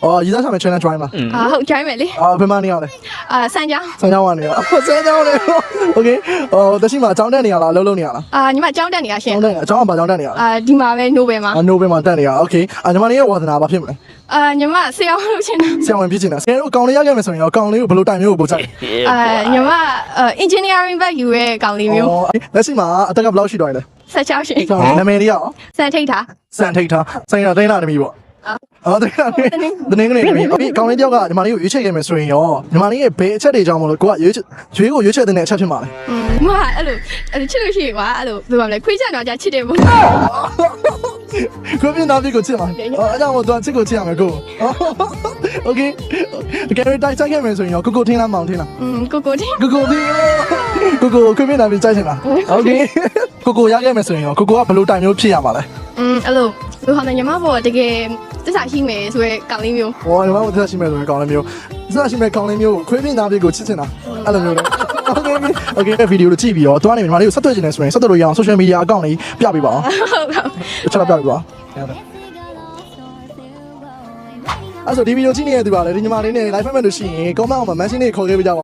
哦，现在上面全在 try 嘛？好 try 咩哩？啊，平板你好嘞？三江。三江湾你好，三江嘞。OK，但是嘛，张蛋你好了，lâu lâu你好了。你嘛張တက်နေရရှင်張蛋，張把張蛋你好了。ဒီမှာပဲနိုဘယ်မှာနိုဘယ်မှာတက်နေရ OK ညီမလေးရဲ့ဝါသနာဘာဖြစ်မလဲညီမဆရာလုပ်ချင်တာဆရာဝန်ဖြစ်ချင်တာဆရာတို့ကောင်လေးရခဲ့မယ်ဆိုရင်ရောကောင်လေးကိုဘယ်လိုတိုင်မျိုးကိုပို့ချင်ညီမengineering back ယူရဲကောင်လေးမျိုးလက်ရှိမှာအသက်ကဘယ်လောက်ရှိသွားလဲ16ရှင်နာမည်လေးရောစံထိတ်ထားစံထိတ်ထားစံရတိုင်းလာတမီပေါ့တင်းလာတနင်္ဂနွေတမီโอเคကောင်လေးတယောက်ကညီမလေးကိုရွေးချယ်ခဲ့မယ်ဆိုရင်ရောညီမလေးရဲ့ဘယ်အချက်တွေကြောင့်မလို့ကိုကရွေးကိုရွေးချယ်တဲ့အချက်ဖြစ်မှာလဲညီမအဲ့လိုချစ်လို့ရှိရင်ကွာအဲ့လိုဘယ်မှာလဲခွေးချက်တော့ကြာချစ်တယ်ပေါ့ကိုပြင်းသားပြကိုချစ်မှာအဲ့ကြောင့်မို့သူကချစ်ကိုချစ်ရမယ်ကိုโอเคကဲတိုက်ဆိုင်ခဲ့မယ်ဆိုရင်ရောကိုထင်းလားမောင်ထင်းလားကိုထင်းကိုထင်းကိုပြင်းသားပြကြိုက်ချင်လားโอเคကိုရခဲ့မယ်ဆိုရင်ရောကိုကဘယ်လိုတိုင်မျိုးဖြစ်ရမှာလဲအဲ့လိုဘယ်ဟောင်းညီမဘောတကယ်သစ္စာရှိမယ်ဆိုရဲကောင်လေးမျိုးဟောညီမတို့သစ္စာရှိမယ်ဆိုရင်ကောင်လေးမျိုးသစ္စာရှိမယ်ကောင်လေးမျိုးခွေးပြင်းသားပြကိုချစ်ချင်တာအဲ့လိုမျိုးလေโอเคဗီဒီယိုကိုကြည့်ပြီးတော့တွားနေညီမလေးကိုဆက်သွယ်ချင်တယ်ဆိုရင်ဆက်သွယ်လို့ရအောင် social media account လေးပြပေးပါအောင်ဟုတ်ချက်ပြပေးပါအဲ့ဆိုဒီဗီဒီယိုကြည့်နေတဲ့သူပါလေဒီညီမလေးနဲ့ live comment လို့ရှိရင် comment မှာ mention လေးခေါ်ခဲ့ပေးကြပါ